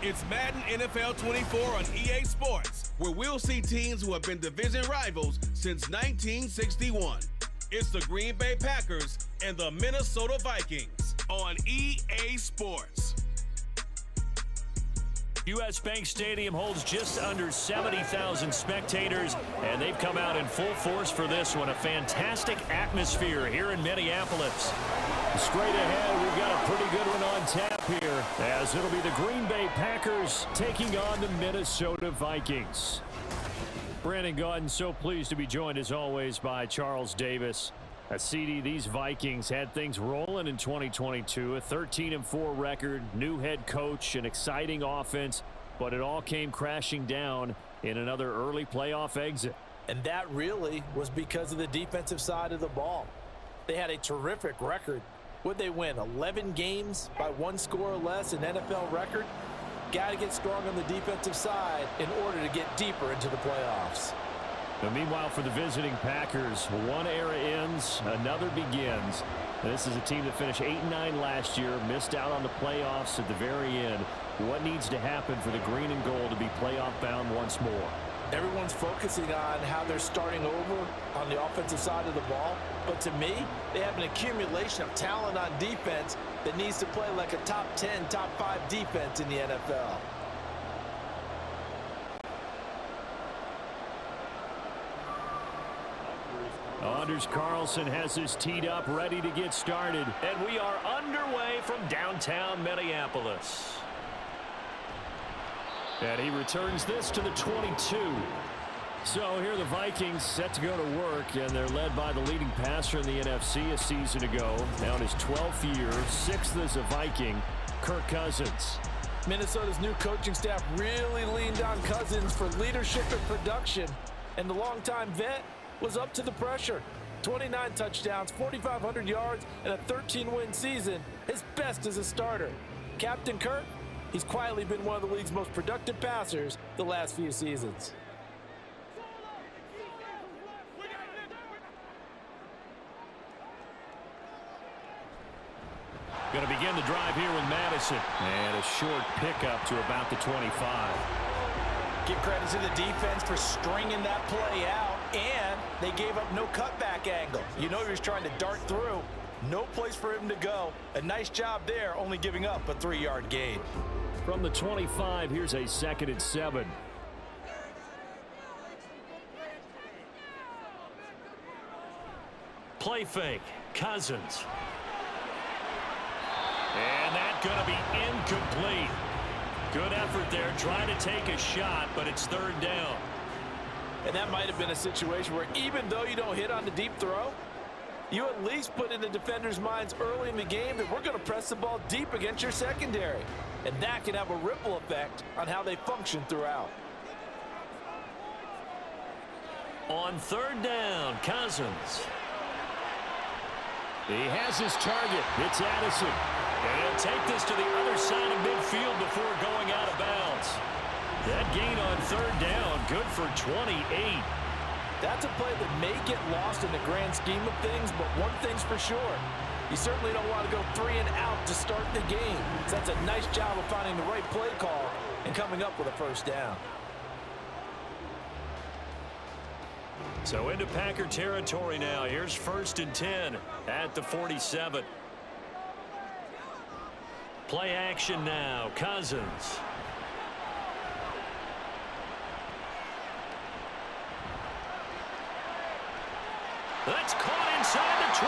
It's Madden NFL 24 on EA Sports, where we'll see teams who have been division rivals since 1961. It's the Green Bay Packers and the Minnesota Vikings on EA Sports. U.S. Bank Stadium holds just under 70,000 spectators, and they've come out in full force for this one. A fantastic atmosphere here in Minneapolis. Straight ahead, we've got a pretty good one on tap here, as it'll be the Green Bay Packers taking on the Minnesota Vikings. Brandon Gaudin, so pleased to be joined as always by Charles Davis. CD, these Vikings had things rolling in 2022, a 13-4 record, new head coach, an exciting offense, but it all came crashing down in another early playoff exit. And that really was because of the defensive side of the ball. They had a terrific record. Would they win 11 games by one score or less, an NFL record? Got to get strong on the defensive side in order to get deeper into the playoffs. But meanwhile, for the visiting Packers, one era ends, another begins. This is a team that finished 8-9 last year, missed out on the playoffs at the very end. What needs to happen for the green and gold to be playoff bound once more? Everyone's focusing on how they're starting over on the offensive side of the ball. But to me, they have an accumulation of talent on defense that needs to play like a top 10, top 5 defense in the NFL. Anders Carlson has this teed up, ready to get started. And we are underway from downtown Minneapolis. And he returns this to the 22. So here are the Vikings set to go to work, and they're led by the leading passer in the NFC a season ago. Now in his 12th year, 6th as a Viking, Kirk Cousins. Minnesota's new coaching staff really leaned on Cousins for leadership and production. And the longtime vet was up to the pressure. 29 touchdowns, 4,500 yards, and a 13-win season. His best as a starter. Captain Kirk, he's quietly been one of the league's most productive passers the last few seasons. Going to begin the drive here with Madison. And a short pickup to about the 25. Give credit to the defense for stringing that play out, and they gave up no cutback angle. You know he was trying to dart through. No place for him to go. A nice job there, only giving up a 3-yard gain. From the 25, here's a 2nd and 7. Play fake, Cousins. And that's going to be incomplete. Good effort there, trying to take a shot, but it's 3rd down. And that might have been a situation where even though you don't hit on the deep throw, you at least put in the defenders' minds early in the game that we're going to press the ball deep against your secondary. And that can have a ripple effect on how they function throughout. On 3rd down, Cousins. He has his target. It's Addison. And he'll take this to the other side of midfield before going out of bounds. That gain on 3rd down, good for 28. That's a play that may get lost in the grand scheme of things, but one thing's for sure. You certainly don't want to go 3 and out to start the game. So that's a nice job of finding the right play call and coming up with a 1st down. So into Packer territory now. Here's 1st and 10 at the 47. Play action now. Cousins. That's caught inside the 20.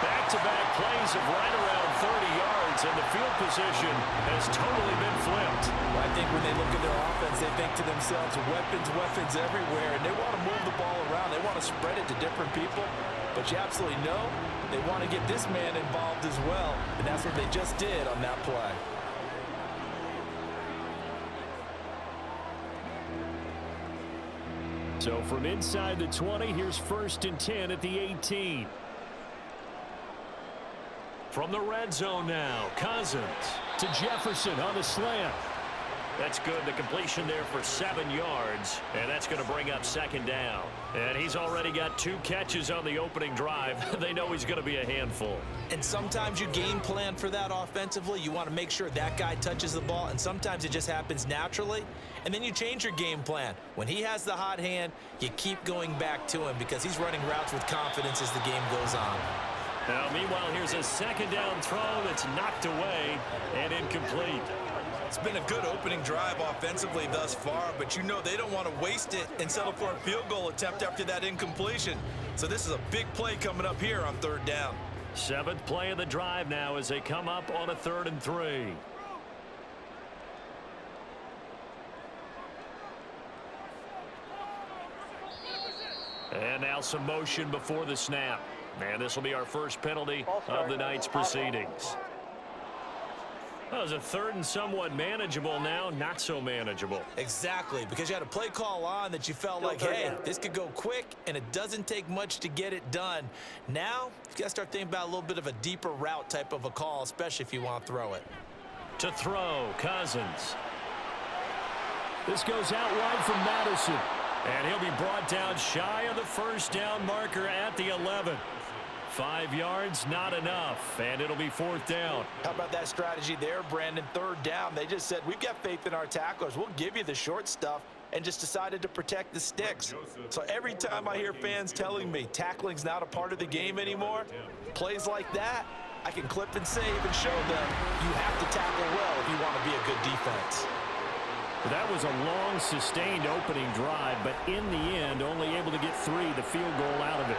Back-to-back plays of right around 30 yards, and the field position has totally been flipped. I think when they look at their offense, they think to themselves, weapons everywhere, and they want to move the ball around. They want to spread it to different people, but you absolutely know they want to get this man involved as well, and that's what they just did on that play. So from inside the 20, here's 1st and 10 at the 18. From the red zone now, Cousins to Jefferson on the slant. That's good. The completion there for 7 yards, and that's going to bring up second down. And he's already got 2 catches on the opening drive. They know he's going to be a handful. And sometimes you game plan for that offensively. You want to make sure that guy touches the ball, and sometimes it just happens naturally. And then you change your game plan. When he has the hot hand, you keep going back to him because he's running routes with confidence as the game goes on. Now, meanwhile, here's a second down throw that's knocked away and incomplete. It's been a good opening drive offensively thus far, but you know they don't want to waste it and settle for a field goal attempt after that incompletion. So this is a big play coming up here on 3rd down. 7th play of the drive now as they come up on a 3rd and 3. And now some motion before the snap. And this will be our first penalty of the night's proceedings. That was a 3rd and somewhat manageable, now not so manageable. Exactly, because you had a play call on that you felt like, hey, this could go quick, and it doesn't take much to get it done. Now, you've got to start thinking about a little bit of a deeper route type of a call, especially if you want to throw it. To throw, Cousins. This goes out wide from Madison. And he'll be brought down shy of the first down marker at the 11. 5 yards, not enough, and it'll be 4th down. How about that strategy there, Brandon? 3rd down. They just said, we've got faith in our tacklers. We'll give you the short stuff, and just decided to protect the sticks. So every time I hear fans telling me tackling's not a part of the game anymore, plays like that, I can clip and save and show them you have to tackle well if you want to be a good defense. That was a long, sustained opening drive, but in the end, only able to get 3, the field goal out of it.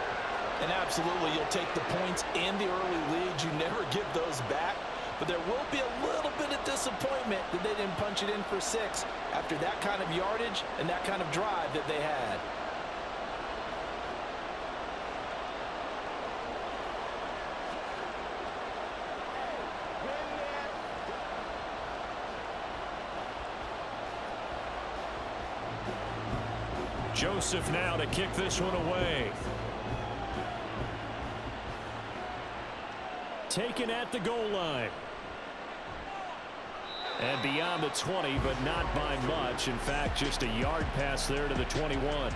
And absolutely, you'll take the points and the early leads. You never give those back. But there will be a little bit of disappointment that they didn't punch it in for 6 after that kind of yardage and that kind of drive that they had. Joseph now to kick this one away. Taken at the goal line. And beyond the 20, but not by much. In fact, just a yard pass there to the 21.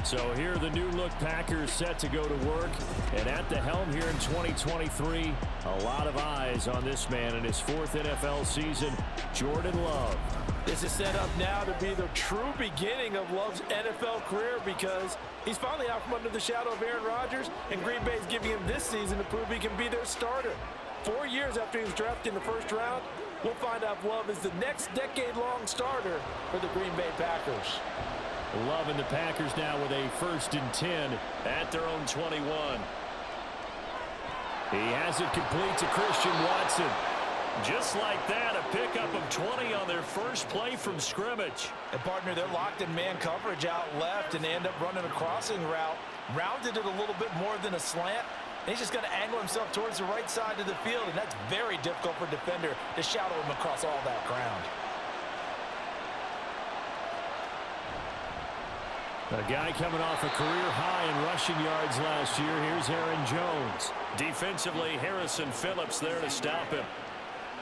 So here the new look Packers set to go to work. And at the helm here in 2023, a lot of eyes on this man in his 4th NFL season, Jordan Love. This is set up now to be the true beginning of Love's NFL career because he's finally out from under the shadow of Aaron Rodgers, and Green Bay is giving him this season to prove he can be their starter. 4 years after he was drafted in the 1st round, we'll find out if Love is the next decade-long starter for the Green Bay Packers. Love and the Packers now with a 1st and 10 at their own 21. He has it complete to Christian Watson. Just like that, a pickup of 20 on their first play from scrimmage. And, partner, they're locked in man coverage out left, and they end up running a crossing route. Rounded it a little bit more than a slant. And he's just going to angle himself towards the right side of the field, and that's very difficult for a defender to shadow him across all that ground. A guy coming off a career high in rushing yards last year. Here's Aaron Jones. Defensively, Harrison Phillips there to stop him.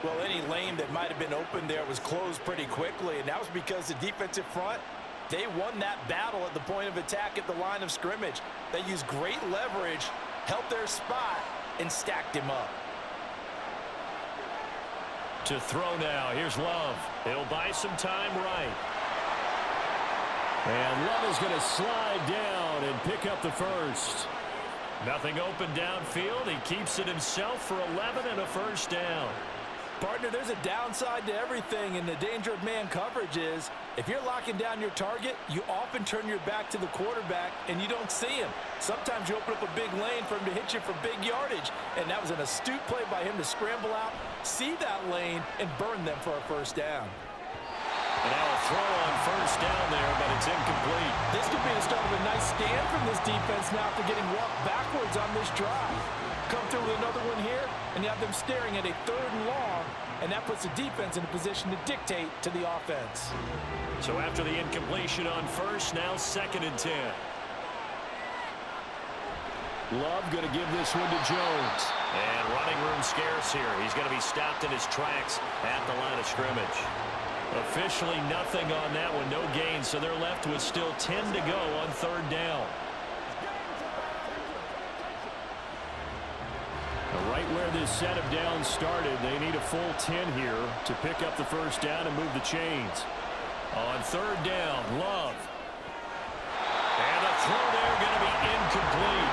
Well, any lane that might have been open there was closed pretty quickly, and that was because the defensive front, they won that battle at the point of attack at the line of scrimmage. They used great leverage, helped their spot, and stacked him up. To throw now, here's Love. He'll buy some time right. And Love is going to slide down and pick up the 1st. Nothing open downfield. He keeps it himself for 11 and a 1st down. Partner, there's a downside to everything, and the danger of man coverage is if you're locking down your target, you often turn your back to the quarterback and you don't see him. Sometimes you open up a big lane for him to hit you for big yardage, and that was an astute play by him to scramble out, see that lane, and burn them for a 1st down. And now a throw on 1st down there, but it's incomplete. This could be the start of a nice stand from this defense now after getting walked backwards on this drive. Come through with another one here, and you have them staring at a 3rd and long, and that puts the defense in a position to dictate to the offense. So after the incompletion on 1st, now 2nd and 10. Love going to give this one to Jones. And running room scarce here. He's going to be stopped in his tracks at the line of scrimmage. Officially nothing on that one, no gain, so they're left with still 10 to go on third down. Right where this set of downs started, they need a full 10 here to pick up the first down and move the chains. On third down, Love. And the throw there going to be incomplete.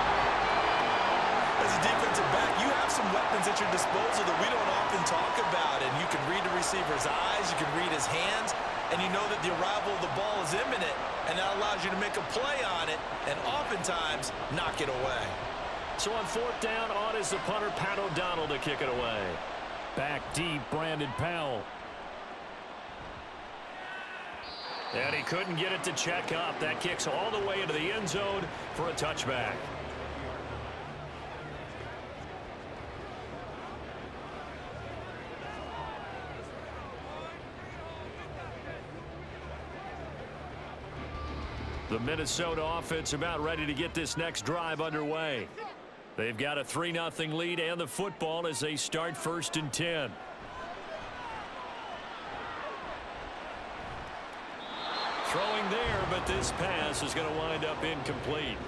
As a defensive back, you have some weapons at your disposal that we don't often talk about. And you can read the receiver's eyes, you can read his hands, and you know that the arrival of the ball is imminent. And that allows you to make a play on it and oftentimes knock it away. So on fourth down, on is the punter, Pat O'Donnell, to kick it away. Back deep, Brandon Powell. And he couldn't get it to check up. That kicks all the way into the end zone for a touchback. The Minnesota offense about ready to get this next drive underway. They've got a 3-0 lead and the football as they start 1st and 10. Throwing there, but this pass is going to wind up incomplete.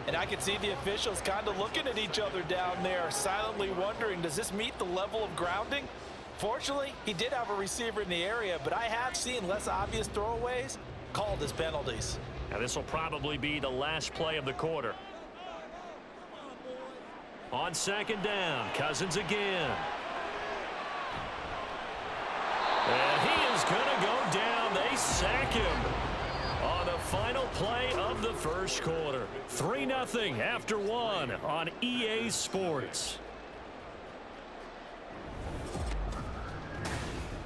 And I can see the officials kind of looking at each other down there, silently wondering, does this meet the level of grounding? Fortunately, he did have a receiver in the area, but I have seen less obvious throwaways called as penalties. Now this will probably be the last play of the quarter. On second down, Cousins again. And he is going to go down. They sack him on the final play of the first quarter. 3-0 after 1 on EA Sports.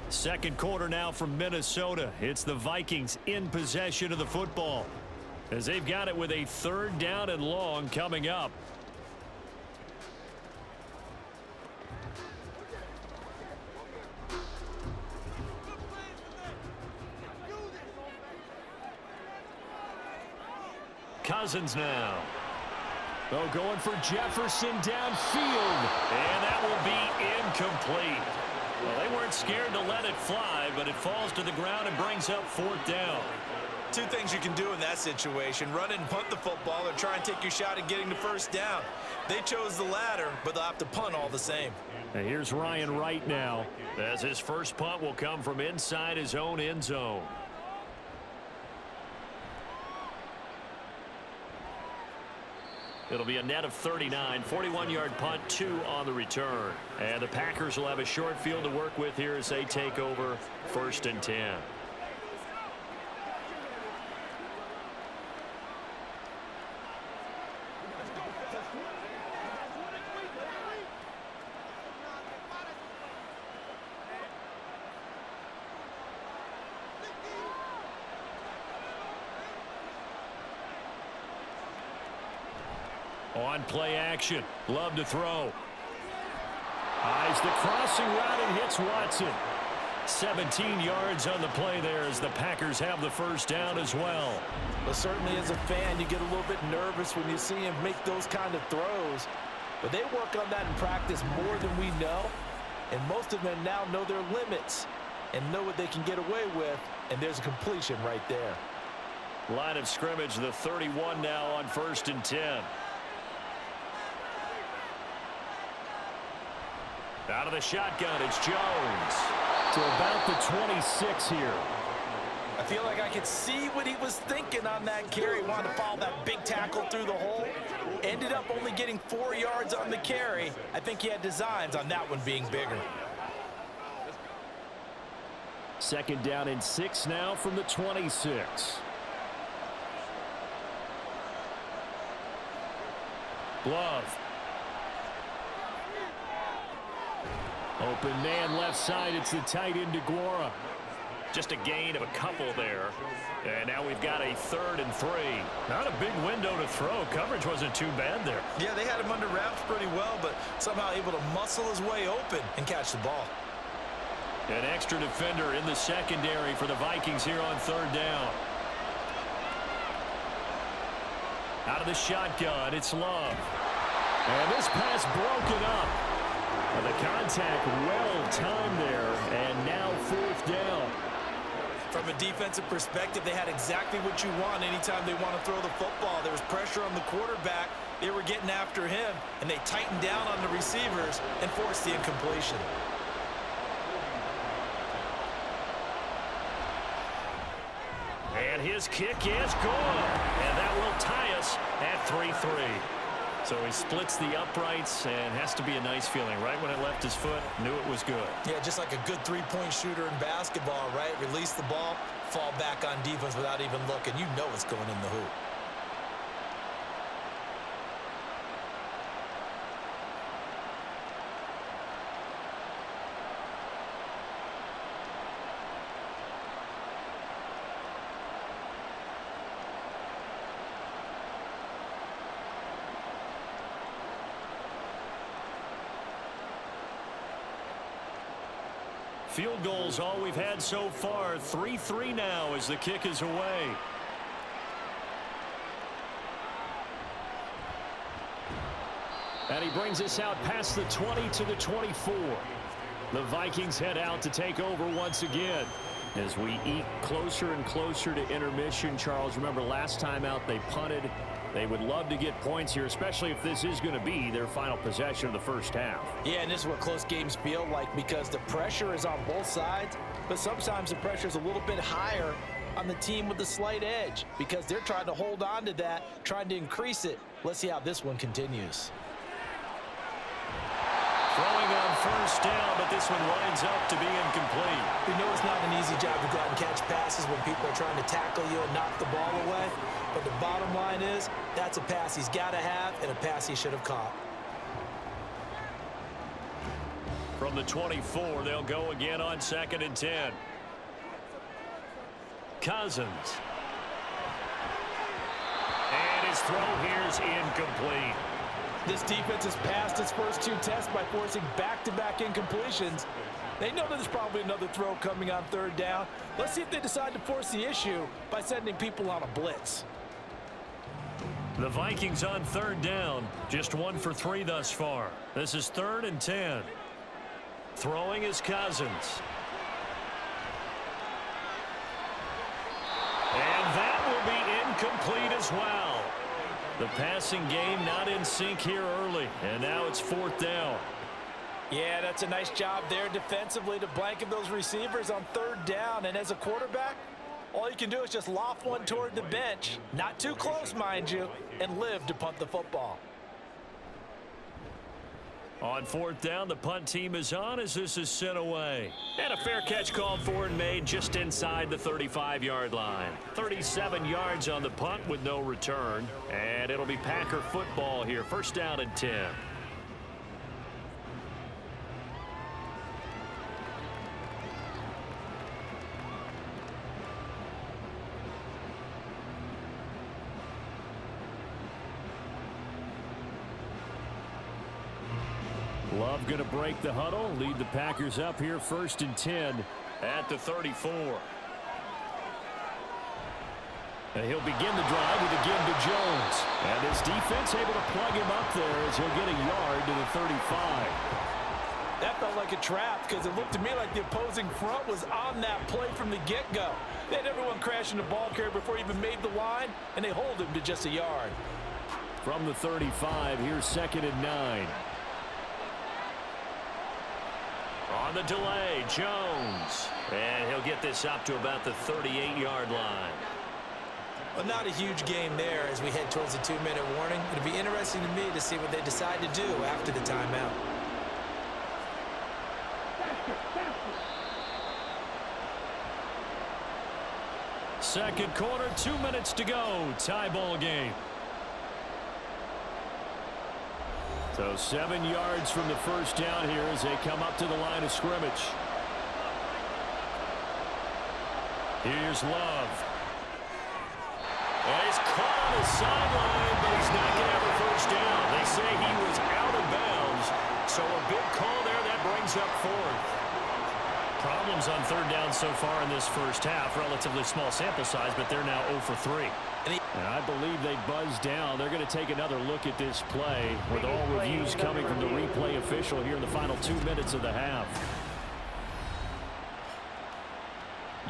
Second quarter now from Minnesota. It's the Vikings in possession of the football as they've got it with a 3rd down and long coming up. Cousins now. Oh, going for Jefferson downfield. And that will be incomplete. Well, they weren't scared to let it fly, but it falls to the ground and brings up 4th down. Two things you can do in that situation: run and punt the football, or try and take your shot at getting the first down. They chose the latter, but they'll have to punt all the same. And here's Ryan Wright now, as his first punt will come from inside his own end zone. It'll be a net of 39, 41-yard punt, 2 on the return. And the Packers will have a short field to work with here as they take over 1st and 10. On play action, Love to throw. Eyes the crossing route and hits Watson. 17 yards on the play there as the Packers have the first down as well. But certainly as a fan, you get a little bit nervous when you see him make those kind of throws. But they work on that in practice more than we know. And most of them now know their limits and know what they can get away with. And there's a completion right there. Line of scrimmage, the 31 now on 1st and 10. Out of the shotgun, it's Jones. To about the 26 here. I feel like I could see what he was thinking on that carry. Wanted to follow that big tackle through the hole. Ended up only getting 4 yards on the carry. I think he had designs on that one being bigger. 2nd down and 6 now from the 26. Love. Open man left side. It's the tight end DeGuara. Just a gain of a couple there. And now we've got a 3rd and 3. Not a big window to throw. Coverage wasn't too bad there. Yeah, they had him under wraps pretty well, but somehow able to muscle his way open and catch the ball. An extra defender in the secondary for the Vikings here on 3rd down. Out of the shotgun, it's Love. And this pass broken up. The contact well timed there, and now 4th down. From a defensive perspective, they had exactly what you want anytime they want to throw the football. There was pressure on the quarterback. They were getting after him, and they tightened down on the receivers and forced the incompletion. And his kick is good. And that will tie us at 3-3. So he splits the uprights and has to be a nice feeling. Right when it left his foot, knew it was good. Yeah, just like a good three-point shooter in basketball, right? Release the ball, fall back on defense without even looking. You know it's going in the hoop. Field goals all we've had so far. 3-3 now as the kick is away. And he brings us out past the 20 to the 24. The Vikings head out to take over once again. As we eke closer and closer to intermission, Charles, remember last time out they punted. They would love to get points here, especially if this is going to be their final possession of the first half. Yeah, and this is what close games feel like because the pressure is on both sides, but sometimes the pressure is a little bit higher on the team with the slight edge because they're trying to hold on to that, trying to increase it. Let's see how this one continues. Throwing on first down, but this one winds up to be incomplete. We know it's not an easy job to go out and catch passes when people are trying to tackle you and knock the ball away. But the bottom line is, that's a pass he's got to have and a pass he should have caught. From the 24, they'll go again on 2nd and 10. Cousins. And his throw here's incomplete. This defense has passed its first two tests by forcing back-to-back incompletions. They know there's probably another throw coming on 3rd down. Let's see if they decide to force the issue by sending people on a blitz. The Vikings on 3rd down, just 1 for 3 thus far. This is 3rd and 10. Throwing is Cousins. And that will be incomplete as well. The passing game not in sync here early, and now it's 4th down. Yeah, that's a nice job there defensively to blanket those receivers on 3rd down. And as a quarterback, all you can do is just loft one toward the bench, not too close, mind you, and live to punt the football. On 4th down, the punt team is on as this is sent away. And a fair catch called for and made just inside the 35-yard line. 37 yards on the punt with no return. And it'll be Packer football here. 1st down and 10. Love going to break the huddle, lead the Packers up here 1st and 10 at the 34. And he'll begin the drive with again to Jones. And his defense able to plug him up there as he'll get a yard to the 35. That felt like a trap because it looked to me like the opposing front was on that play from the get-go. They had everyone crashing the ball carrier before he even made the line, and they hold him to just a yard. From the 35, here's 2nd and 9. On the delay, Jones. And he'll get this up to about the 38-yard line. Well, not a huge gain there as we head towards the 2-minute warning. It'll be interesting to me to see what they decide to do after the timeout. Second quarter, 2 minutes to go. Tie ball game. So 7 yards from the first down here as they come up to the line of scrimmage. Here's Love. And he's caught on the sideline, but he's not going to have a first down. They say he was out of bounds. So a big call there that brings up 4th. Problems on 3rd down so far in this first half. Relatively small sample size, but they're now 0 for 3. And I believe they buzzed down. They're going to take another look at this play with all reviews coming from the replay official here in the final 2 minutes of the half.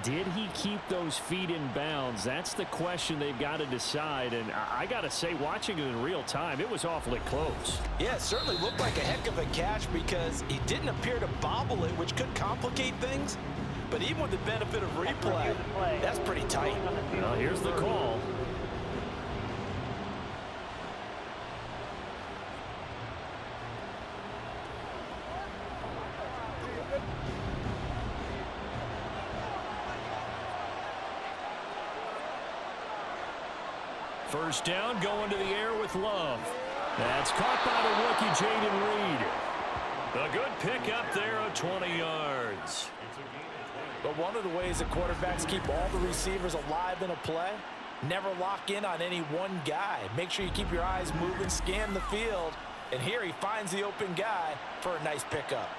Did he keep those feet in bounds? That's the question they've got to decide. And I got to say, watching it in real time, it was awfully close. Yeah, it certainly looked like a heck of a catch because he didn't appear to bobble it, which could complicate things. But even with the benefit of replay, that's pretty tight. Well, here's the call. First down, going to the air with Love. That's caught by the rookie, Jaden Reed. A good pick up there of 20 yards. But one of the ways that quarterbacks keep all the receivers alive in a play, never lock in on any one guy. Make sure you keep your eyes moving, scan the field. And here he finds the open guy for a nice pickup.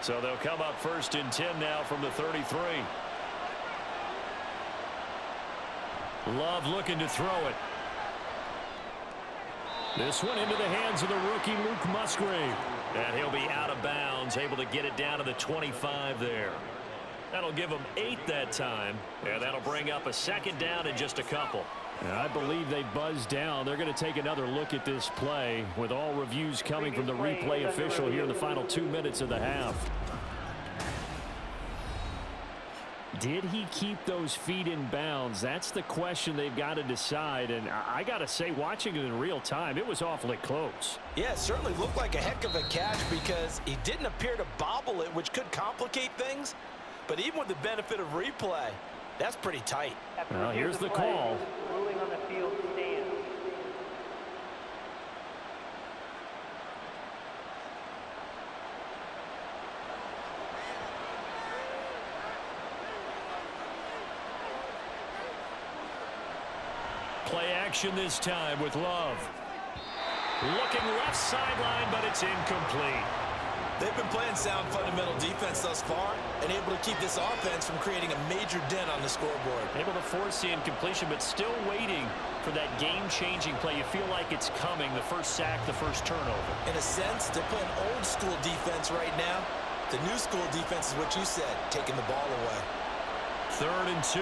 So they'll come up 1st and 10 now from the 33. Love looking to throw it. This one into the hands of the rookie, Luke Musgrave. And he'll be out of bounds, able to get it down to the 25 there. That'll give him 8 that time. And that'll bring up a 2nd down and just a couple. And I believe they buzzed down. They're going to take another look at this play with all reviews coming from the replay official here in the final 2 minutes of the half. Did he keep those feet in bounds? That's the question they've got to decide. And I got to say, watching it in real time, it was awfully close. Yeah, it certainly looked like a heck of a catch because he didn't appear to bobble it, which could complicate things. But even with the benefit of replay, that's pretty tight. Well, here's the call. Ruling on the field stand. Play action this time with Love. Looking left sideline, but it's incomplete. They've been playing sound fundamental defense thus far and able to keep this offense from creating a major dent on the scoreboard. Able to force the incompletion, but still waiting for that game-changing play. You feel like it's coming, the first sack, the first turnover. In a sense, they're playing old school defense right now. The new school defense is what you said, taking the ball away. 3rd and 2,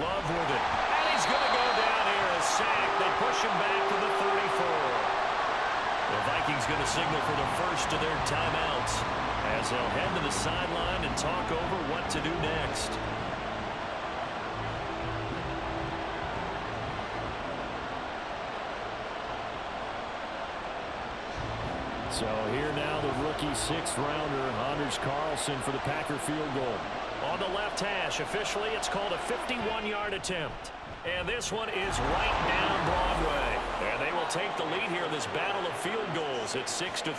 Love with it. And he's going to go down here, a sack. They push him back to the 34. The Vikings going to signal for the first of their timeouts as they'll head to the sideline and talk over what to do next. So here now the rookie 6th rounder, Anders Carlson, for the Packer field goal. On the left hash, officially it's called a 51-yard attempt. And this one is right down Broadway. And they will take the lead here in this battle of field goals at 6-3.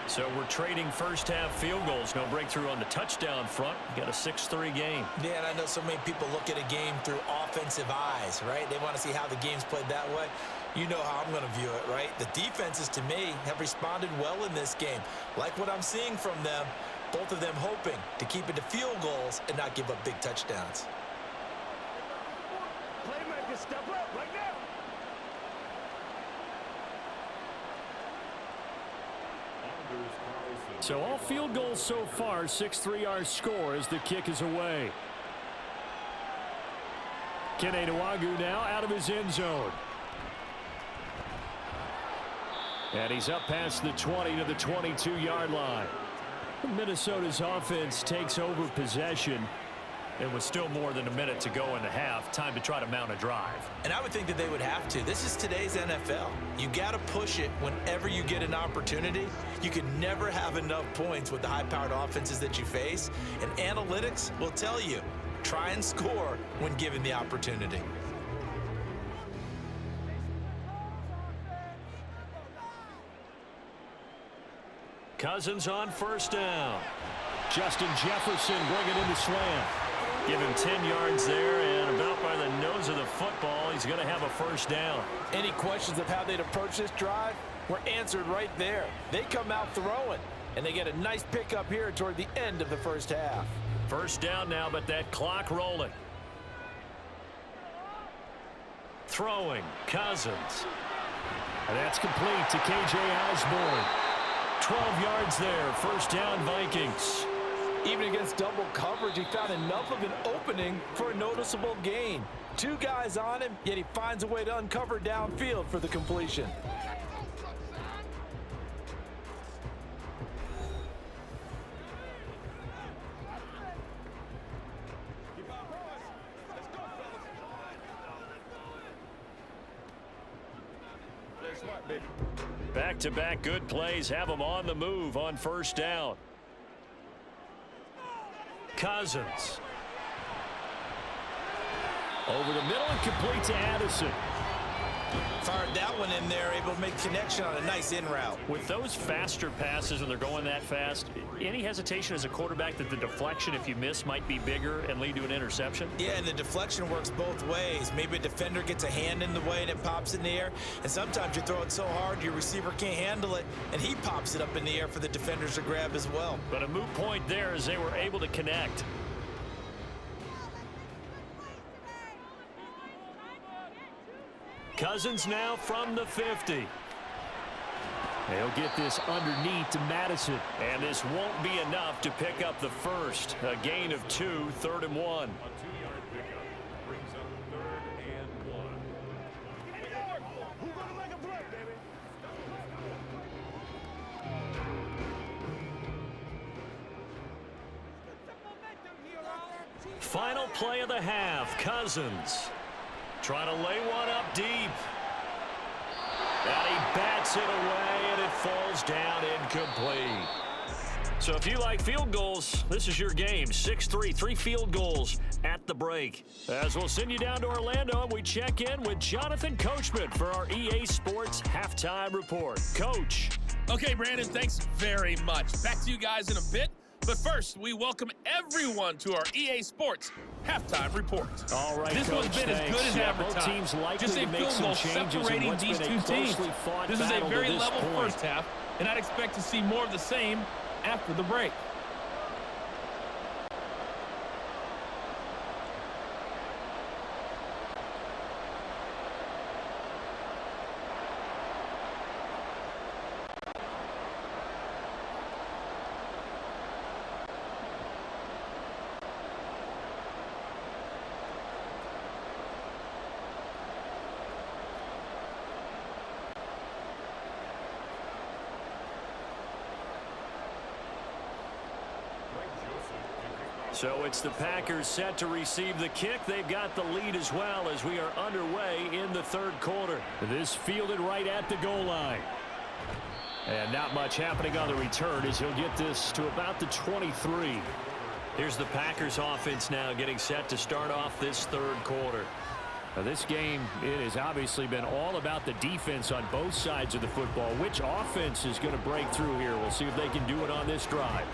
So we're trading first half field goals. No breakthrough on the touchdown front. Got a 6-3 game. Yeah, and I know so many people look at a game through offensive eyes, right? They want to see how the game's played that way. You know how I'm going to view it, right? The defenses, to me, have responded well in this game. Like what I'm seeing from them, both of them hoping to keep it to field goals and not give up big touchdowns. Playmaker, step up right now. So all field goals so far, 6-3 our score as the kick is away. Kene Nwangwu now out of his end zone. And he's up past the 20 to the 22-yard line. Minnesota's offense takes over possession. It was still more than a minute to go in the half. Time to try to mount a drive. And I would think that they would have to. This is today's NFL. You got to push it whenever you get an opportunity. You can never have enough points with the high-powered offenses that you face. And analytics will tell you, try and score when given the opportunity. Cousins on first down. Justin Jefferson bringing in the slam. Give him 10 yards there, and about by the nose of the football, he's going to have a first down. Any questions of how they'd approach this drive were answered right there. They come out throwing, and they get a nice pickup here toward the end of the first half. First down now, but that clock rolling. Throwing, Cousins. And that's complete to K.J. Osborne. 12 yards there, first down Vikings. Even against double coverage, he found enough of an opening for a noticeable gain. 2 guys on him, yet he finds a way to uncover downfield for the completion. Back-to-back good plays have them on the move on first down. Cousins. Over the middle and complete to Addison. Fired that one in there, able to make connection on a nice in route. With those faster passes when they're going that fast, any hesitation as a quarterback that the deflection, if you miss, might be bigger and lead to an interception? Yeah, and the deflection works both ways. Maybe a defender gets a hand in the way and it pops in the air, and sometimes you throw it so hard your receiver can't handle it, and he pops it up in the air for the defenders to grab as well. But a moot point there as they were able to connect. Cousins now from the 50. They'll get this underneath to Madison. And this won't be enough to pick up the first. A gain of 2, 3rd and 1. A 2-yard pickup brings up 3rd and 1. Who's gonna make a play, baby? Final play of the half. Cousins trying to lay one up deep. And he bats it away, and it falls down incomplete. So if you like field goals, this is your game. 6-3, 3 field goals at the break. As we'll send you down to Orlando, and we check in with Jonathan Coachman for our EA Sports Halftime Report. Coach. Okay, Brandon, thanks very much. Back to you guys in a bit. But first, we welcome everyone to our EA Sports Halftime Report. All right, this Coach, one's been as good as advertised. Just a field goal separating these two teams. This is a very level first half, and I'd expect to see more of the same after the break. So it's the Packers set to receive the kick. They've got the lead as well as we are underway in the 3rd quarter. This fielded right at the goal line. And not much happening on the return as he'll get this to about the 23. Here's the Packers offense now getting set to start off this 3rd quarter. Now this game, it has obviously been all about the defense on both sides of the football. Which offense is going to break through here? We'll see if they can do it on this drive.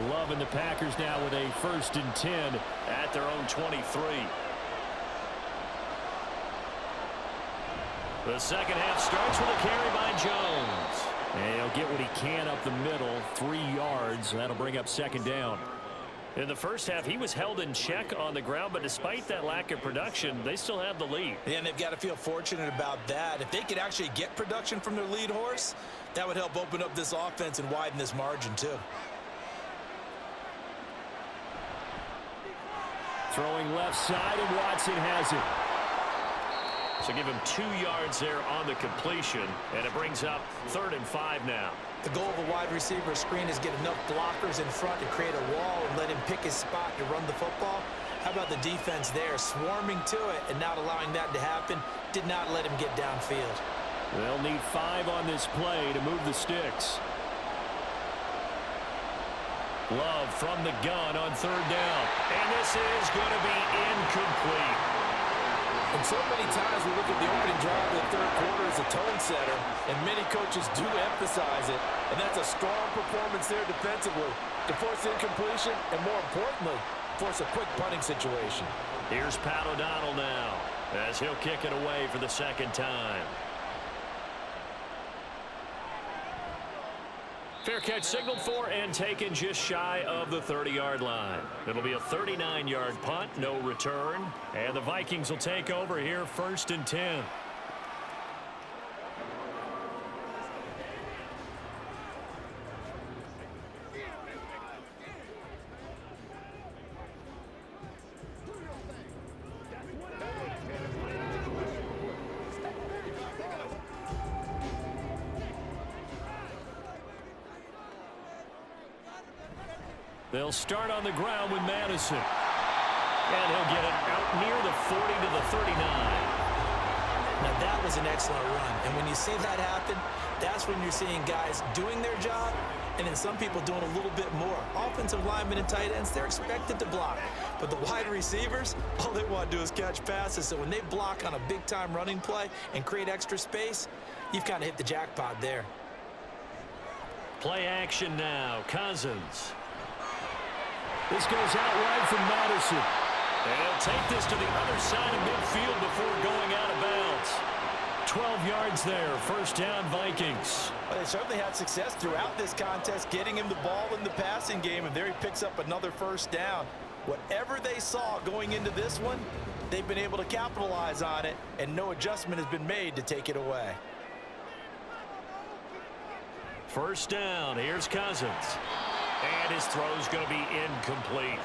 Love and the Packers now with a 1st and 10 at their own 23. The second half starts with a carry by Jones. And he'll get what he can up the middle, 3 yards. That'll bring up 2nd down. In the first half, he was held in check on the ground, but despite that lack of production, they still have the lead. Yeah, and they've got to feel fortunate about that. If they could actually get production from their lead horse, that would help open up this offense and widen this margin too. Throwing left side, and Watson has it. So give him 2 yards there on the completion, and it brings up 3rd and 5 now. The goal of a wide receiver screen is get enough blockers in front to create a wall and let him pick his spot to run the football. How about the defense there, swarming to it and not allowing that to happen? Did not let him get downfield. They'll need 5 on this play to move the sticks. Love from the gun on 3rd down. And this is going to be incomplete. And so many times we look at the opening drive of the 3rd quarter as a tone setter, and many coaches do emphasize it. And that's a strong performance there defensively to force incompletion and, more importantly, force a quick punting situation. Here's Pat O'Donnell now as he'll kick it away for the 2nd time. Fair catch signaled for and taken just shy of the 30-yard line. It'll be a 39-yard punt, no return. And the Vikings will take over here 1st and 10. They'll start on the ground with Madison. And he'll get it out near the 40 to the 39. Now that was an excellent run. And when you see that happen, that's when you're seeing guys doing their job and then some people doing a little bit more. Offensive linemen and tight ends, they're expected to block. But the wide receivers, all they want to do is catch passes. So when they block on a big-time running play and create extra space, you've kind of hit the jackpot there. Play action now. Cousins. This goes out wide from Madison. And he'll take this to the other side of midfield before going out of bounds. 12 yards there. First down, Vikings. Well, they certainly had success throughout this contest, getting him the ball in the passing game, and there he picks up another first down. Whatever they saw going into this one, they've been able to capitalize on it, and no adjustment has been made to take it away. First down. Here's Cousins. And his throw's going to be incomplete.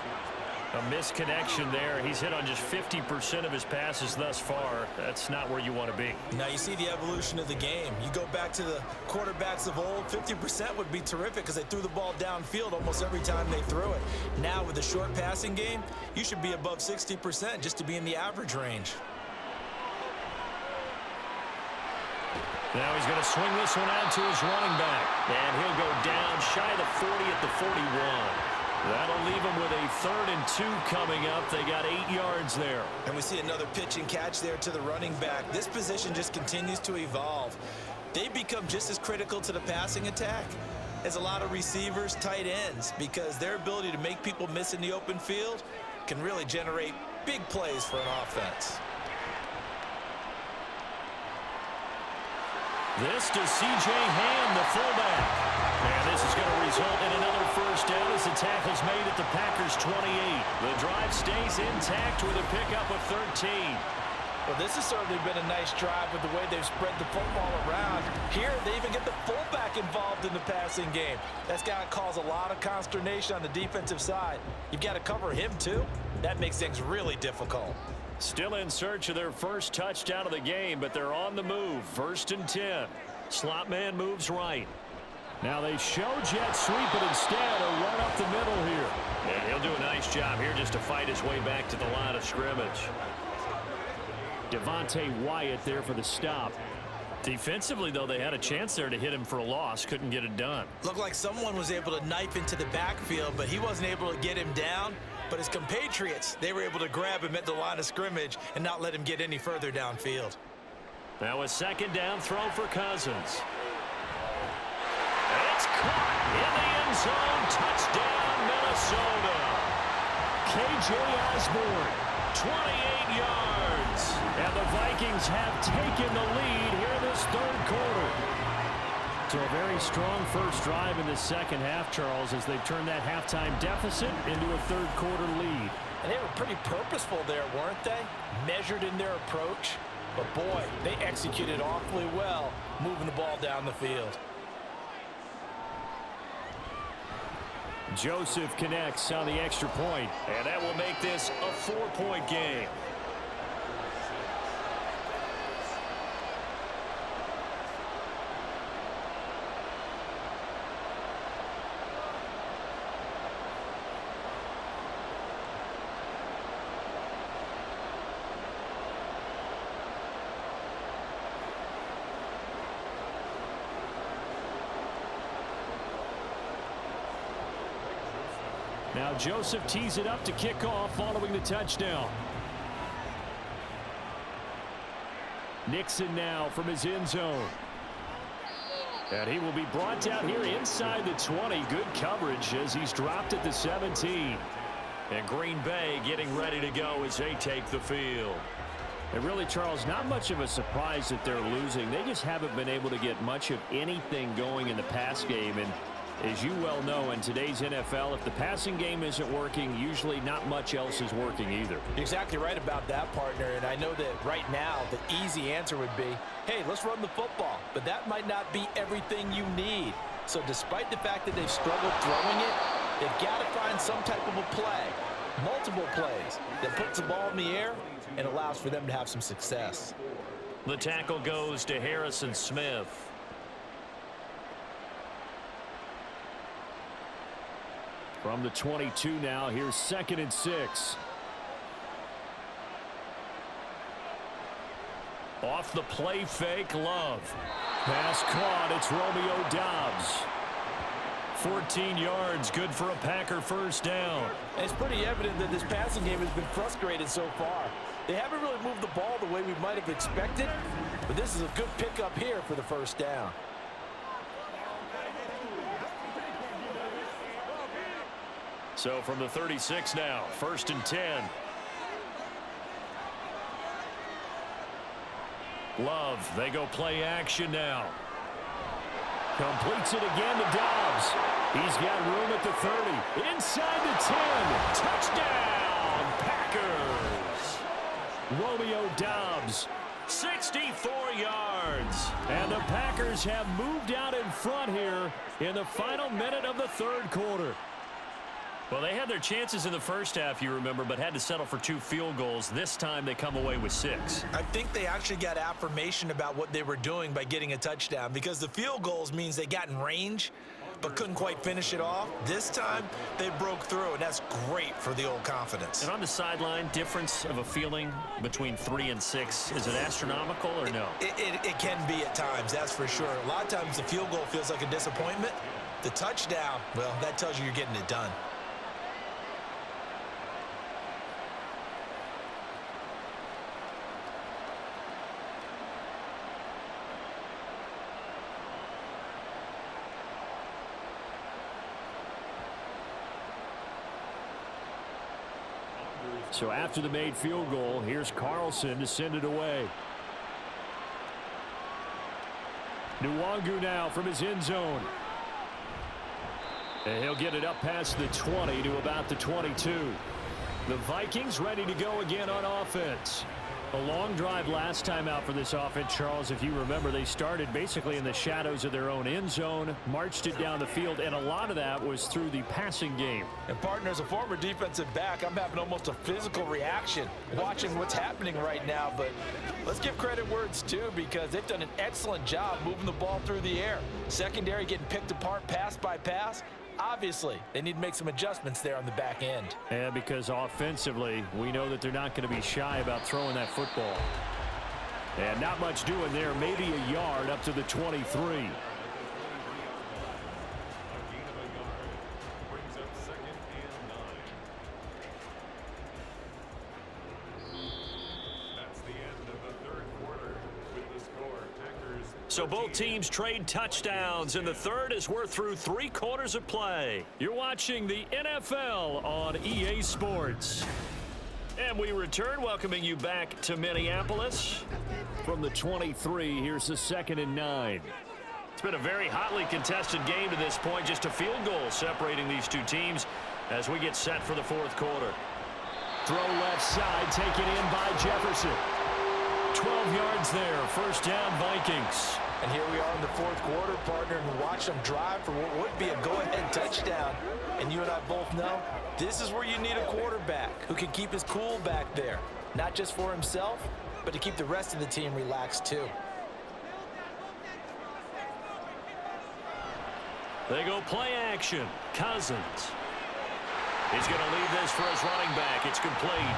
A misconnection there. He's hit on just 50% of his passes thus far. That's not where you want to be. Now you see the evolution of the game. You go back to the quarterbacks of old, 50% would be terrific because they threw the ball downfield almost every time they threw it. Now with the short passing game, you should be above 60% just to be in the average range. Now he's going to swing this one out to his running back. And he'll go down shy of the 40 at the 41. That'll leave him with a 3rd and 2 coming up. They got 8 yards there. And we see another pitch and catch there to the running back. This position just continues to evolve. They become just as critical to the passing attack as a lot of receivers, tight ends, because their ability to make people miss in the open field can really generate big plays for an offense. This to C.J. Ham, the fullback. And this is going to result in another first down as the tackle's made at the Packers' 28. The drive stays intact with a pickup of 13. Well, this has certainly been a nice drive with the way they've spread the football around. Here, they even get the fullback involved in the passing game. That's got to cause a lot of consternation on the defensive side. You've got to cover him, too. That makes things really difficult. Still in search of their first touchdown of the game, but they're on the move. 1st and 10. Slot man moves right. Now they show jet sweep, but instead a run up the middle here. And he'll do a nice job here just to fight his way back to the line of scrimmage. Devontae Wyatt there for the stop. Defensively, though, they had a chance there to hit him for a loss. Couldn't get it done. Looked like someone was able to knife into the backfield, but he wasn't able to get him down. But his compatriots, they were able to grab him at the line of scrimmage and not let him get any further downfield. Now a 2nd down throw for Cousins. It's caught in the end zone. Touchdown, Minnesota. K.J. Osborne, 28 yards. And the Vikings have taken the lead here this 3rd quarter. So a very strong first drive in the second half, Charles, as they've turned that halftime deficit into a 3rd quarter lead. And they were pretty purposeful there, weren't they? Measured in their approach. But, boy, they executed awfully well moving the ball down the field. Joseph connects on the extra point, and that will make this a 4-point game. Now Joseph tees it up to kick off following the touchdown. Nixon now from his end zone. And he will be brought down here inside the 20. Good coverage as he's dropped at the 17. And Green Bay getting ready to go as they take the field. And really, Charles, not much of a surprise that they're losing. They just haven't been able to get much of anything going in the pass game. And As you well know, in today's NFL, if the passing game isn't working, usually not much else is working either. You're exactly right about that, partner. And I know that right now the easy answer would be, hey, let's run the football. But that might not be everything you need. So despite the fact that they've struggled throwing it, they've got to find some type of a play, multiple plays, that puts the ball in the air and allows for them to have some success. The tackle goes to Harrison Smith. From the 22 now, here's 2nd and 6. Off the play fake, Love. Pass caught, it's Romeo Doubs. 14 yards, good for a Packer first down. And it's pretty evident that this passing game has been frustrated so far. They haven't really moved the ball the way we might have expected, but this is a good pickup here for the first down. So from the 36 now, 1st and 10. Love, they go play action now. Completes it again to Doubs. He's got room at the 30. Inside the 10. Touchdown, Packers. Romeo Doubs, 64 yards. And the Packers have moved out in front here in the final minute of the 3rd quarter. Well, they had their chances in the first half, you remember, but had to settle for 2 field goals. This time they come away with 6. I think they actually got affirmation about what they were doing by getting a touchdown, because the field goals means they got in range but couldn't quite finish it off. This time they broke through, and that's great for the old confidence. And on the sideline, difference of a feeling between 3 and 6, is it astronomical or no? It can be at times, that's for sure. A lot of times the field goal feels like a disappointment. The touchdown, well, that tells you you're getting it done. So after the made field goal, here's Carlson to send it away. Nwangu now from his end zone. And he'll get it up past the 20 to about the 22. The Vikings ready to go again on offense. A long drive last time out for this offense, Charles. If you remember, they started basically in the shadows of their own end zone, marched it down the field, and a lot of that was through the passing game. And partner, as a former defensive back, I'm having almost a physical reaction watching what's happening right now. But let's give credit where it's due, because they've done an excellent job moving the ball through the air. Secondary getting picked apart pass by pass. Obviously, they need to make some adjustments there on the back end. Yeah, because offensively, we know that they're not going to be shy about throwing that football. And not much doing there, maybe a yard up to the 23. So both teams trade touchdowns in the 3rd as we're through 3 quarters of play. You're watching the NFL on EA Sports. And we return, welcoming you back to Minneapolis. From the 23, here's the 2nd and 9. It's been a very hotly contested game to this point. Just a field goal separating these 2 teams as we get set for the 4th quarter. Throw left side, taken in by Jefferson. 12 yards there, first down Vikings. And here we are in the 4th quarter, partner, and watch them drive for what would be a go-ahead touchdown. And you and I both know this is where you need a quarterback who can keep his cool back there, not just for himself, but to keep the rest of the team relaxed too. They go play action. Cousins. He's going to leave this for his running back. It's complete.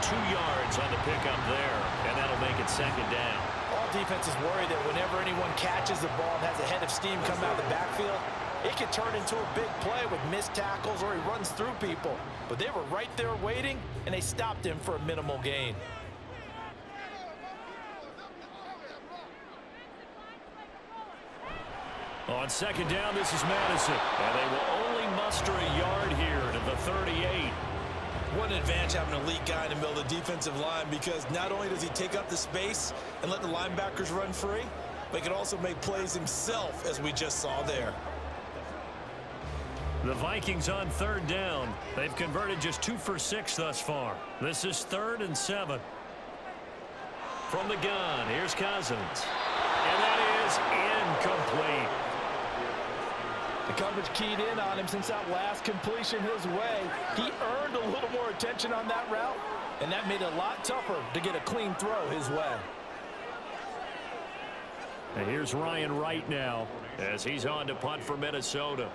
2 yards on the pickup there, and that'll make it 2nd down. All defenses worry that whenever anyone catches the ball and has a head of steam come out of the backfield, it can turn into a big play with missed tackles or he runs through people. But they were right there waiting, and they stopped him for a minimal gain. On 2nd down, this is Madison, and they will only muster a yard here to the 38. What an advantage having an elite guy in the middle of the defensive line, because not only does he take up the space and let the linebackers run free, but he can also make plays himself, as we just saw there. The Vikings on third down. They've converted just 2 for 6 thus far. This is 3rd and 7. From the gun, here's Cousins. And that is incomplete. The coverage keyed in on him since that last completion his way. He earned a little more attention on that route, and that made it a lot tougher to get a clean throw his way. And here's Ryan Wright now as he's on to punt for Minnesota.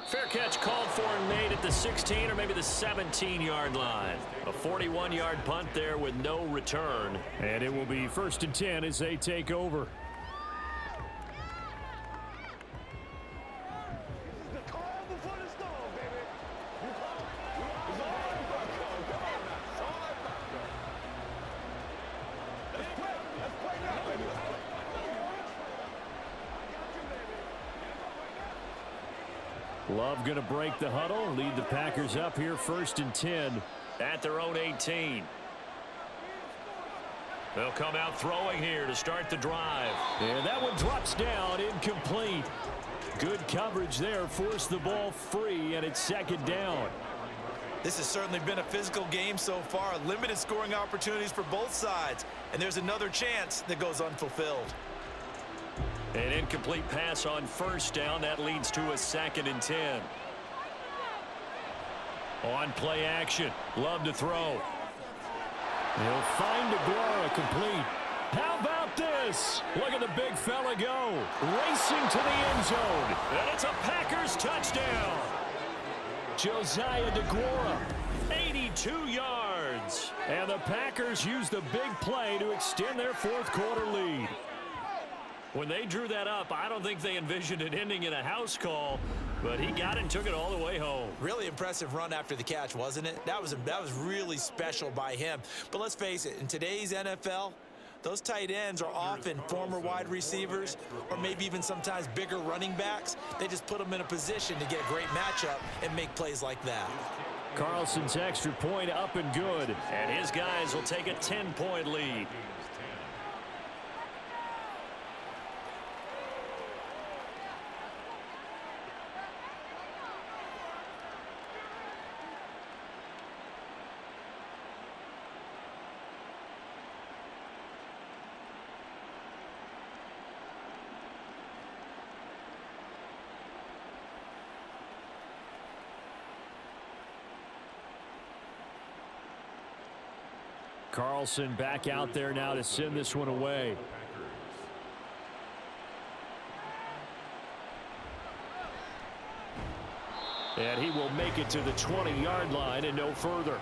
Fair catch called for and made at the 16 or maybe the 17-yard line. A 41-yard punt there with no return. And it will be 1st and 10 as they take over. Love going to break the huddle, lead the Packers up here 1st and 10. At their own 18. They'll come out throwing here to start the drive. And that one drops down, incomplete. Good coverage there, forced the ball free, and it's 2nd down. This has certainly been a physical game so far. Limited scoring opportunities for both sides. And there's another chance that goes unfulfilled. An incomplete pass on 1st down. That leads to a 2nd and 10. On play action. Love to throw. He'll find DeGuara complete. How about this? Look at the big fella go. Racing to the end zone. And it's a Packers touchdown. Josiah DeGuara. 82 yards. And the Packers use the big play to extend their 4th quarter lead. When they drew that up, I don't think they envisioned it ending in a house call, but he got it and took it all the way home. Really impressive run after the catch, wasn't it? That was really special by him. But let's face it, in today's NFL, those tight ends are often former wide receivers or maybe even sometimes bigger running backs. They just put them in a position to get a great matchup and make plays like that. Carlson's extra point up and good. And his guys will take a 10-point lead. Carlson back out there now to send this one away. And he will make it to the 20-yard line and no further.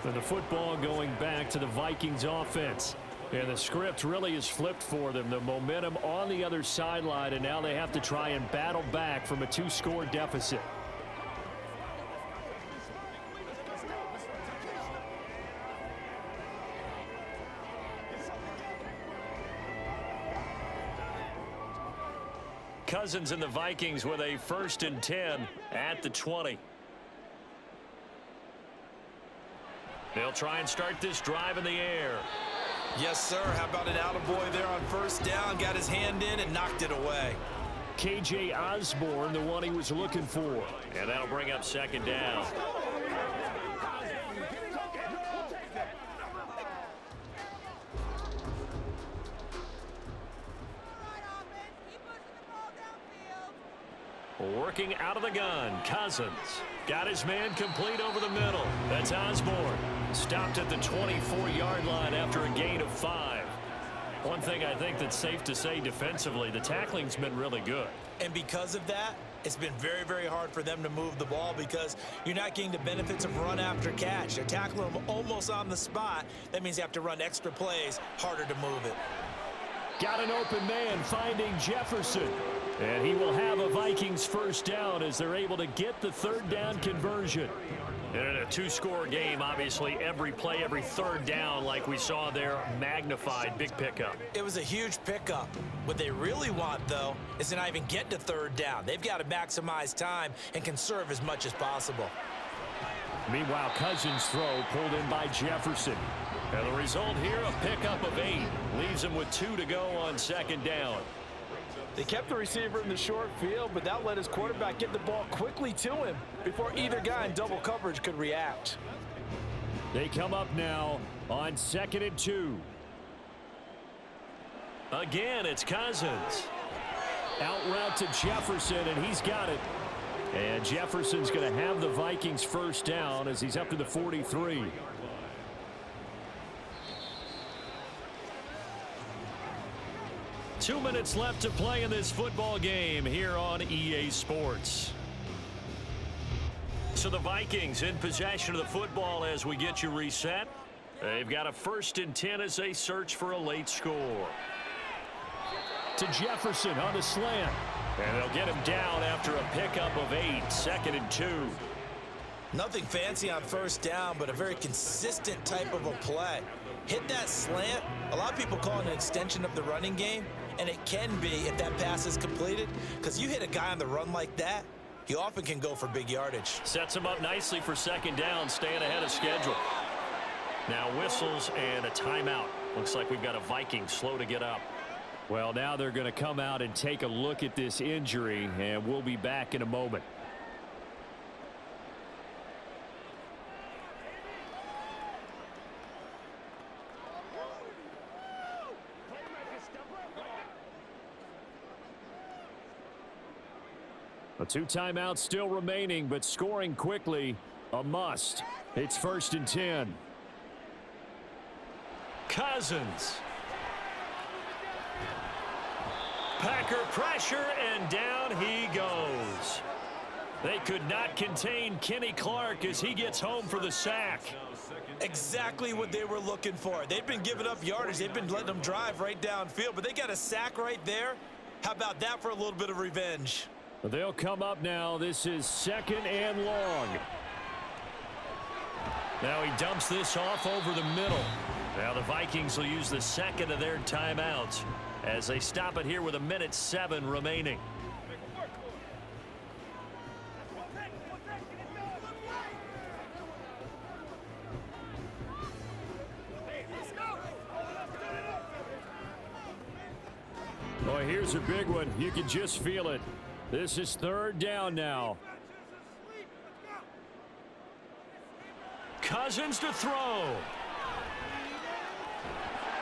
And the football going back to the Vikings offense. And the script really is flipped for them. The momentum on the other sideline, and now they have to try and battle back from a 2-score deficit. Cousins and the Vikings with a 1st and 10 at the 20. They'll try and start this drive in the air. Yes, sir. How about an attaboy there on 1st down? Got his hand in and knocked it away. K.J. Osborne, the one he was looking for. And that'll bring up 2nd down. Working out of the gun, Cousins. Got his man complete over the middle. That's Osborne. Stopped at the 24-yard line after a gain of 5. One thing I think that's safe to say defensively, the tackling's been really good. And because of that, it's been very, very hard for them to move the ball because you're not getting the benefits of run after catch. They're tackling them almost on the spot. That means you have to run extra plays, harder to move it. Got an open man finding Jefferson. And he will have a Vikings 1st down as they're able to get the 3rd down conversion. And in a 2-score game, obviously, every play, every 3rd down, like we saw there, magnified, big pickup. It was a huge pickup. What they really want, though, is to not even get to 3rd down. They've got to maximize time and conserve as much as possible. Meanwhile, Cousins' throw pulled in by Jefferson. And the result here, a pickup of 8. Leaves him with 2 to go on second down. They kept the receiver in the short field, but that let his quarterback get the ball quickly to him before either guy in double coverage could react. They come up now on 2nd and 2. Again, it's Cousins. Out route to Jefferson, and he's got it. And Jefferson's going to have the Vikings first down as he's up to the 43. Two minutes left to play in this football game here on EA Sports. So the Vikings in possession of the football as we get you reset. They've got a 1st and 10 as they search for a late score. To Jefferson on the slant. And they'll get him down after a pickup of 8. 2nd and 2. Nothing fancy on first down, but a very consistent type of a play. Hit that slant. A lot of people call it an extension of the running game, and it can be if that pass is completed, because you hit a guy on the run like that, he often can go for big yardage. Sets him up nicely for second down, staying ahead of schedule. Now whistles and a timeout. Looks like we've got a Viking slow to get up. Well, now they're going to come out and take a look at this injury, and we'll be back in a moment. A 2 timeouts still remaining, but scoring quickly, a must. It's 1st and 10. Cousins. Packer pressure, and down he goes. They could not contain Kenny Clark as he gets home for the sack. Exactly what they were looking for. They've been giving up yardage. They've been letting them drive right downfield, but they got a sack right there. How about that for a little bit of revenge? They'll come up now. This is 2nd and long. Now he dumps this off over the middle. Now the Vikings will use the 2nd of their timeouts as they stop it here with 1:07 remaining. Boy, here's a big one. You can just feel it. This is 3rd down now. Cousins to throw.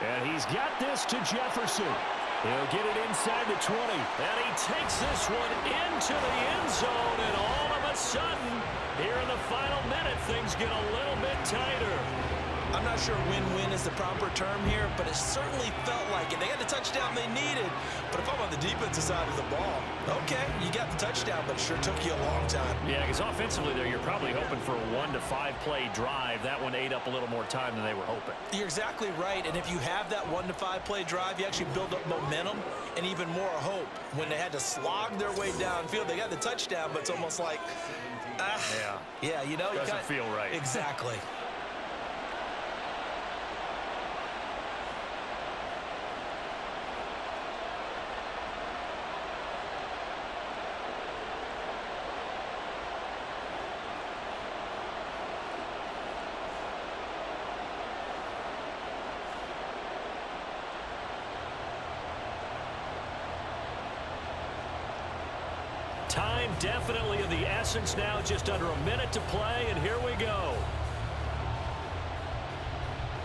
And he's got this to Jefferson. He'll get it inside the 20. And he takes this one into the end zone. And all of a sudden, here in the final minute, things get a little bit tighter. I'm not sure win-win is the proper term here, but it certainly felt like it. They got the touchdown they needed, but if I'm on the defensive side of the ball, okay, you got the touchdown, but it sure took you a long time. Yeah, because offensively there, you're probably hoping for a 1 to 5 play drive. That one ate up a little more time than they were hoping. You're exactly right, and if you have that 1 to 5 play drive, you actually build up momentum and even more hope. When they had to slog their way downfield, they got the touchdown, but it's almost like, yeah, you know, doesn't feel right. Exactly. Time definitely of the essence now, just under a minute to play, and here we go.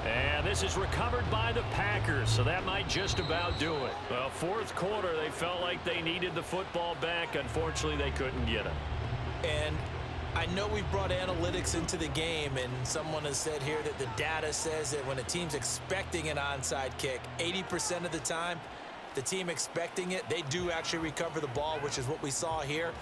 And this is recovered by the Packers, so that might just about do it. Well, 4th quarter, they felt like they needed the football back. Unfortunately, they couldn't get it. And I know we've brought analytics into the game, and someone has said here that the data says that when a team's expecting an onside kick, 80% of the time, the team expecting it, they do actually recover the ball, which is what we saw here.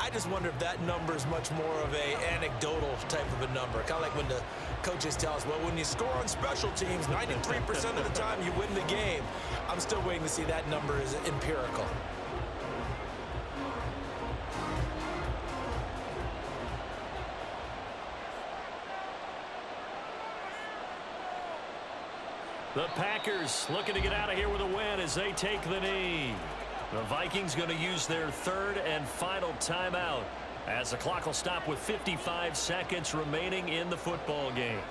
I just wonder if that number is much more of a anecdotal type of a number. Kind of like when the coaches tell us, well, when you score on special teams, 93% of the time you win the game. I'm still waiting to see that number is empirical. The Packers looking to get out of here with a win as they take the knee. The Vikings going to use their 3rd and final timeout as the clock will stop with 55 seconds remaining in the football game.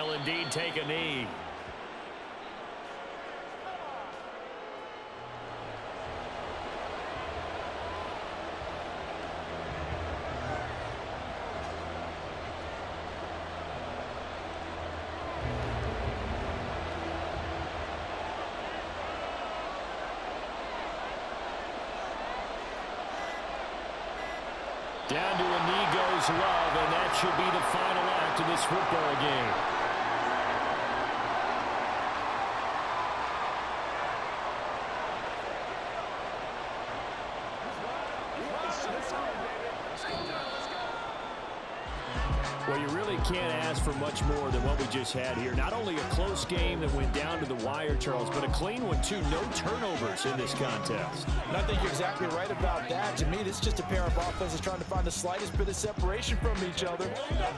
he'll indeed take a knee. Down to a knee goes Love, and that should be the final act of this football game. Well, you really can't ask for much more than what we just had here. Not only a close game that went down to the wire, Charles, but a clean one, too. No turnovers in this contest. And I think you're exactly right about that. To me, this is just a pair of offenses trying to find the slightest bit of separation from each other.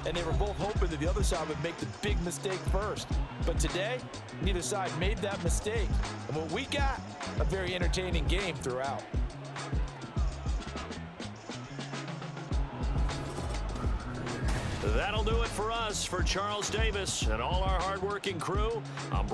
And they were both hoping that the other side would make the big mistake first. But today, neither side made that mistake. And what we got, a very entertaining game throughout. That'll do it for us. For Charles Davis and all our hardworking crew, I'm